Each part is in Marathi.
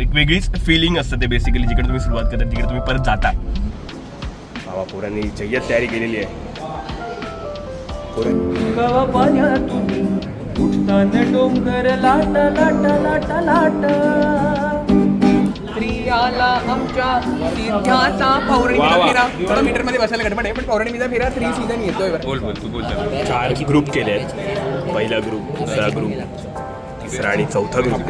एक वेगळीच फिलिंग असतं ते बेसिकली. जिकडे तुम्ही सुरुवात करता तिकडे तुम्ही परत जाता. बाबा पोरांनी जय्यत तयारी केलेली आहे. गावा पाण्यातून उठताना डोंगर लाट लाट लाट लाट स्त्रियाला आमच्या सिद्ध्याचा पौर्णिमेचा फेरा. थोडा मीटर मध्ये बसायला गडबड आहे पण पौर्णिमेचा फेरा 3 सीझन येतोय. बोल तू बोल. 4 ग्रुप केले आहेत. पहिला ग्रुप, दुसरा ग्रुप, तिसरा आणि चौथा ग्रुप.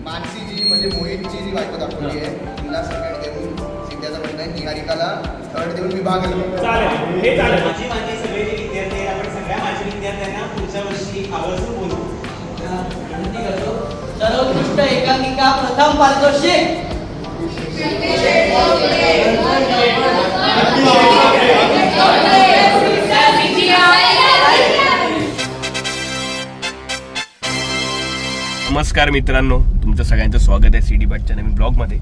मानसीजी म्हणजे मोहितची जी बायको दाखवली आहे तिला सेकंड देऊन सिद्ध्याचा म्हणताय निहारिकाला थर्ड देऊन विभागलं. माझी सगळे जे विद्यार्थी आहेत आपण सगळ्या माझ्या विद्यार्थ्यांना पुढच्या वर्षी आवर्जून बोलू. सर्वोत्कृष्ट एकांकिका प्रथम पारितोषिक. नमस्कार मित्रांनो, तुमचं सगळ्यांचं स्वागत आहे सिटी बॅटच्या नवीन ब्लॉगमध्ये.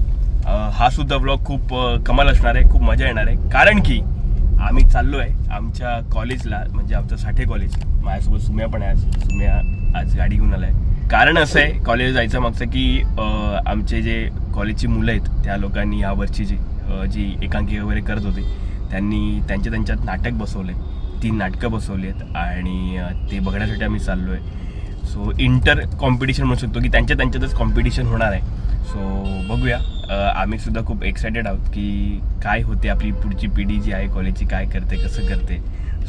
हा सुद्धा ब्लॉग खूप कमाल असणार आहे, खूप मजा येणार आहे. कारण की आम्ही चाललो आहे आमच्या कॉलेजला, म्हणजे आमचं साठे कॉलेज. माझ्यासोबत सुम्या पण आहे. सुम्या आज गाडी घेऊन आला आहे. कारण असं आहे कॉलेज जायचं मागचं की आमचे जे कॉलेजची मुलं आहेत त्या लोकांनी यावरची जी एकांकिका वगैरे करत होते त्यांनी त्यांच्यात नाटक बसवले. 3 नाटकं बसवली आहेत आणि ते बघण्यासाठी आम्ही चाललो आहे. सो इंटर कॉम्पिटिशन म्हणू शकतो की त्यांच्यातच कॉम्पिटिशन होणार आहे. सो बघूया. आम्ही सुद्धा खूप एक्सायटेड आहोत की काय होते आपली पुढची पिढी जी आहे कॉलेजची, काय करते, कसं करते.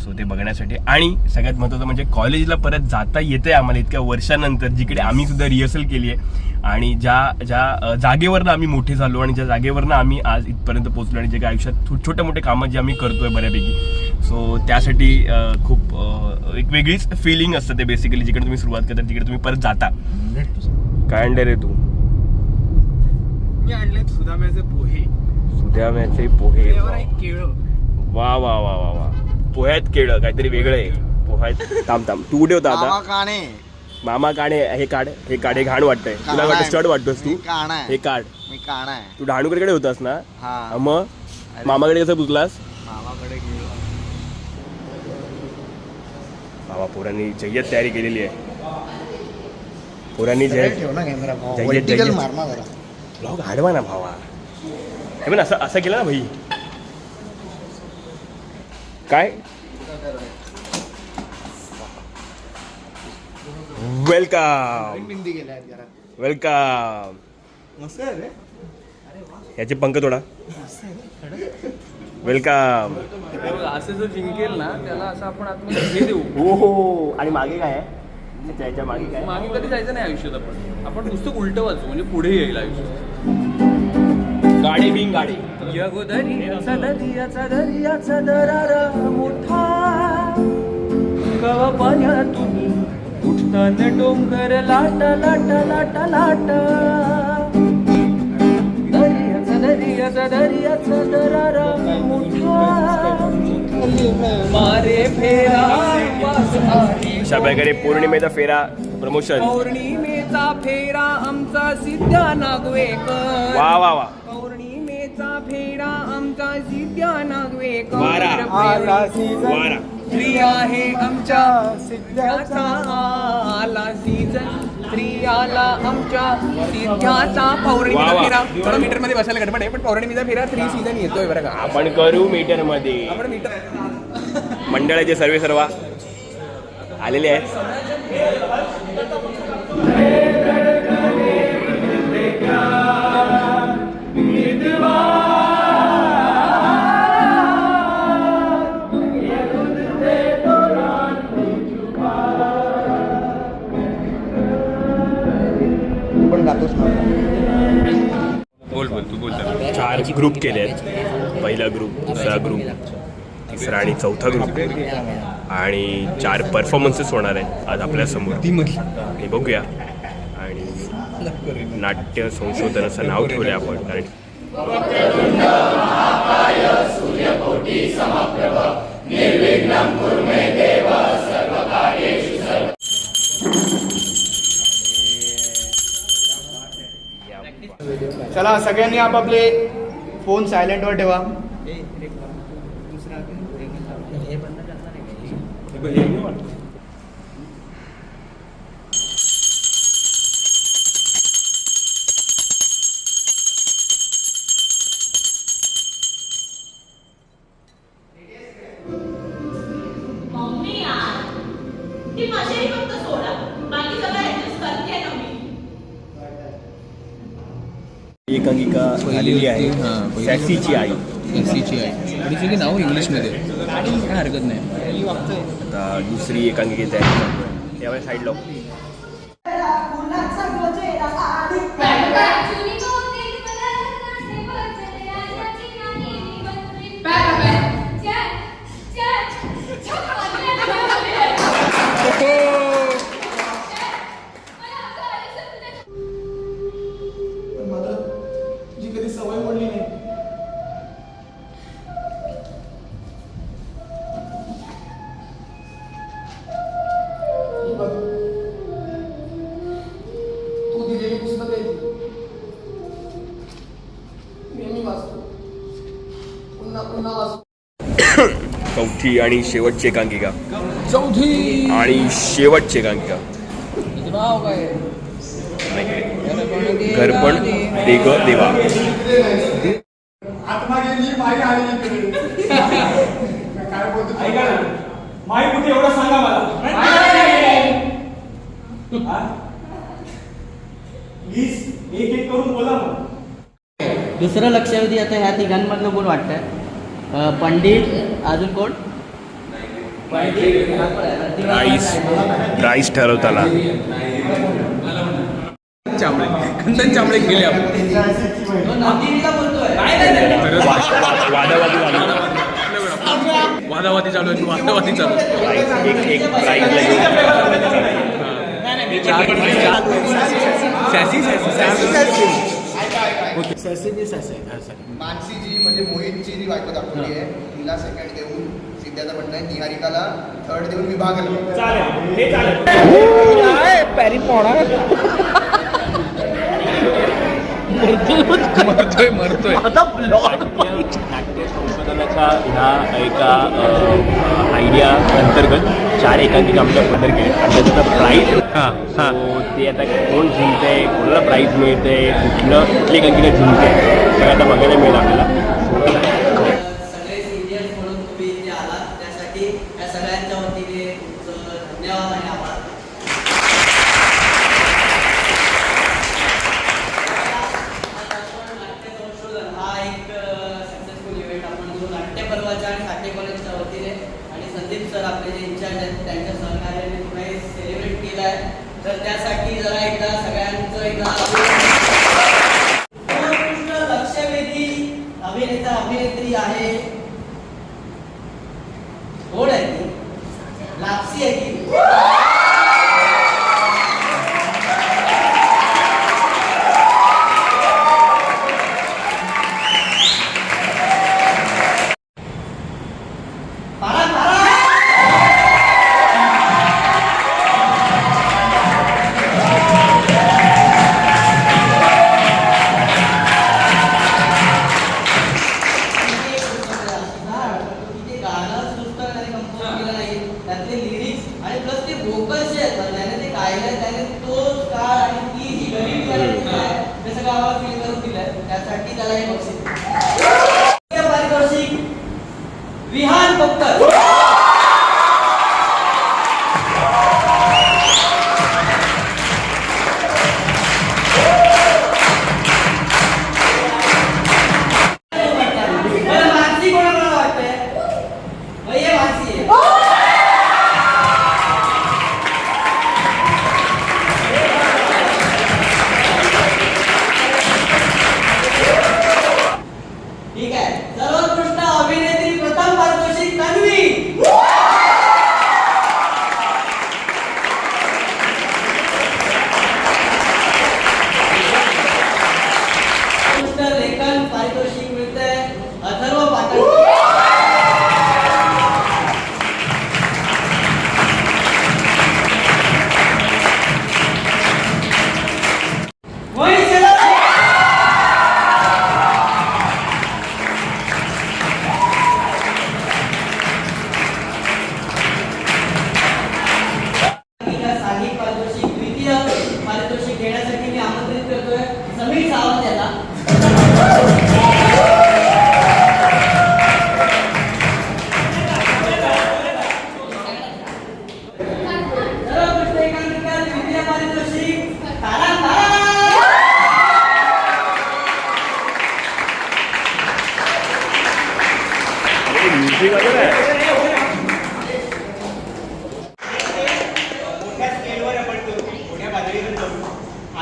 सो ते बघण्यासाठी आणि सगळ्यात महत्त्वाचं म्हणजे कॉलेजला परत जाता येते आम्हाला इतक्या वर्षानंतर, जिकडे आम्ही सुद्धा रिहर्सल केली आहे आणि ज्या जागेवरनं आम्ही मोठे झालो आणि ज्या जागेवरनं आम्ही आज इथपर्यंत पोहोचलो आणि जे काही आयुष्यात छोटे मोठे कामं जे आम्ही करतोय बऱ्यापैकी. सो त्यासाठी खूप एक वेगळीच फिलिंग असतं ते बेसिकली. जिकडे तुम्ही सुरुवात करता तिकडे तुम्ही परत जाता. काय आणले रे तू? मी आणले सुदाम्याचे पोहे. सुदाम्याचे पोहे. केळं. वा वा वा वा वा. पोह्यात केळं, काहीतरी वेगळं आहे पोह्यात. थांब तू कुठे होता आता? मामा काणे. हे काढ, हे घाण वाटतंय तुला. वाटतं स्टड वाटतोस तू? हे काढ. मी काणा आहे. तू डहाणूकडे होतास ना? मग मामाकडे कसं पुजलास? मामाकडे गेलो. बाबा पोरांनी जय्यत तयारी केलेली आहे. पोरांनी ठेव ना कॅमेरा. वर्टिकल मारना जरा. ब्लॉग हाडवा ना भावा. हे पण असं केलं ना भाई. काय वेलकम वेलकम. मस्त आहे रे. याचे पंख थोडा. वेलकम. असं जो जिंकेल ना त्याला असं आपण आतमध्ये हे देऊ. हो. आणि मागे काय आहे? त्याच्या मागे काय? मागे कधी जायचं नाही आयुष्यात. आपण नुसतं उलटं वाचू म्हणजे पुढे येईल आयुष्यात. गाडी बिंग गाडी. दर्याचा दर्याचा दरार मोठा गावा पाण्यातून उठताना डोंगर लाट लाट लाट लाट दर्याचा दरार मोठा मारे फेरा. अशा प्रकारे पौर्णिमेचा फेरा प्रमोशन. पौर्णिमेचा फेरा आमचा सिद्ध्या नागवेकर. वा वा वा. पौर्णिमेचा फेरा आमचा सिद्ध्या नागवेकर. वारा. स्त्री आहे आमच्या सिद्ध्याचा आला सीझन. स्त्रियाला आमच्या सिद्ध्याचा पौर्णिमेचा फेरा. थोडा मीटर मध्ये बसायला गडबड आहे पण पौर्णिमेचा फेरा 3 सीझन येतोय बरं का. आपण करू मीटर मध्ये. आपण मीटर मंडळाचे सर्व आलेले आहेत. पण गातोच ना. बोल तू बोल. 4 ग्रुप केले आहेत. पहिला ग्रुप, दुसरा ग्रुप, तिसरा आणि चौथा ग्रुप आणि 4 परफॉर्मन्सेस होणार आहेत आज आपल्यासमोर. हे बघूया. आणि नाट्य संशोधन असं नाव ठेवलं आहे आपण. कारण चला सगळ्यांनी आपापले फोन सायलेंटवर ठेवा. मम्मी यार ती माझी फक्त सोडा बाकी सगळं ऍडजस्ट करते ना मी. एकांकिका आलेली आहे, सॅसीची आई. एसीची आहे आणि तिचे नाव इंग्लिशमध्ये काय हरकत नाही. आता दुसरी एकांकिका तयारी करतोय, त्यावेळेस साईड लाव. जी कधी सवय मोडली नाही. तू दिलेली पुस्तक आहे नेहमी वाचतो, पुन्हा पुन्हा वाचतो. चौथी आणि शेवटची एकांकिका. चौथी आणि शेवटची एकांकिका. नाव काय? घरपण देग देवा. आत्मा गेली माई आली काय बोलतो माई कुठे एवढं सांगा मला. प्लीज एक एक करून बोला मग. दुसरं लक्षवेधी आता ह्या तिघांमधलं कोण वाटतंय? पंडित, अजून कोण? राईस ठरवताना चांबळे, खंडन चांबळे गेले आपण. तो नंदिनीला बोलतोय. वादावादी चालू आहे, वादावादी चालू आहे. एक प्राईजला मानसी जी म्हणजे मोहितची जी बायको दाखवली आहे तिला सेकंड देऊन सिद्ध्याचं म्हणणं आहे निहारिकाला थर्ड देऊन विभागला. चालेल हे चालेल. पॅरी पोणा मरतोय. नाट्य संशोधनाच्या ह्या एका आयडिया अंतर्गत 4 एकांकिका आमच्या पदर केले आणि त्याचा प्राईज ते आता कोण जिंकतंय, कोणाला प्राईज मिळतंय, कुठली एकांकिका जिंकते ते आता बघायला मिळेल आपल्याला. सगळे सिनियर्स म्हणून तुम्ही इथे आलात त्यासाठी या सगळ्यांच्या वतीने तुमचं धन्यवाद आणि आभार. नाट्य संशोधन हा एक सक्सेसफुल इव्हेंट आपण जो नाट्य पर्वाच्या आणि साठे कॉलेजच्या वतीने आणि संदीप सर आपले जे इंचार्ज आहेत त्यांच्या सहकार्याने तुम्ही सेलिब्रेट केला आहे. तर त्यासाठी जरा एकदा सगळ्यांचं एकदा उत्कृष्ट लक्षवेधी अभिनेता अभिनेत्री आहे. कोण आहे ती? लापसी आहे ती. त्यासाठी त्याला हे बक्षीस पारितोषिक विहान कोपकर. मानसी कोणाला वाटतंय? हे मानसी आहे.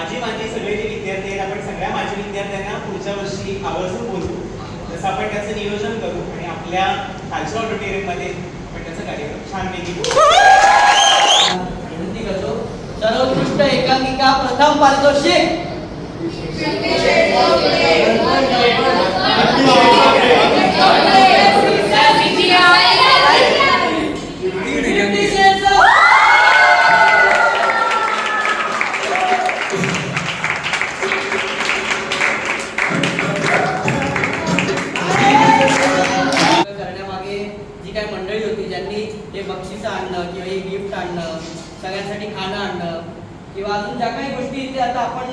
माझे सगळे जे विद्यार्थी आहेत आपण सगळ्या माझ्या विद्यार्थ्यांना पुढच्या वर्षी आवर्जून बोलू. जसं आपण त्याचं नियोजन करू आणि आपल्या खालच्या ऑडिटोरियममध्ये आपण त्याचा कार्यक्रम छानपैकी करू. विनंती करतो सर्वोत्कृष्ट एकांकिका प्रथम पारितोषिक करण्यामागे जी काही मंडळी होती ज्यांनी हे बक्षिसं आणणं किंवा हे गिफ्ट आणणं, सगळ्यांसाठी खाणं आणणं किंवा अजून ज्या काही गोष्टी इथे आता आपण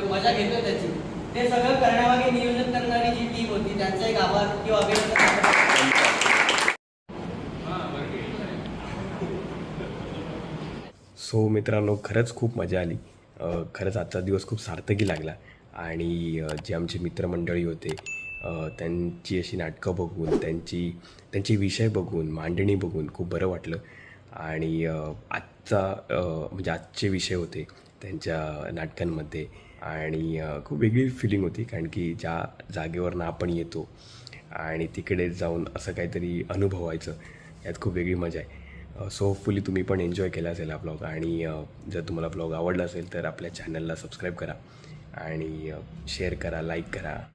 मजा घेतोय त्याची, ते सगळं करण्यामागे नियोजन करणारी जी टीम होती त्यांचा एक आभार किंवा अभिनंदन. सो मित्रांनो, खरंच खूप मजा आली. खरंच आजचा दिवस खूप सार्थकी लागला. आणि जे आमचे मित्रमंडळी होते त्यांची अशी नाटकं बघून, त्यांचे विषय बघून, मांडणी बघून खूप बरं वाटलं. आणि म्हणजे आजचे विषय होते त्यांच्या नाटकांमध्ये आणि खूप वेगळी फिलिंग होती. कारण की ज्या जागेवरनं आपण येतो आणि तिकडे जाऊन असं काहीतरी अनुभवायचं, यात खूप वेगळी मजा आहे. सो होपफुली तुम्ही पण एन्जॉय केला असेल हा ब्लॉग. आणि जर तुम्हाला ब्लॉग आवडला असेल तर आपल्या चॅनलला सबस्क्राईब करा आणि शेअर करा, लाईक करा.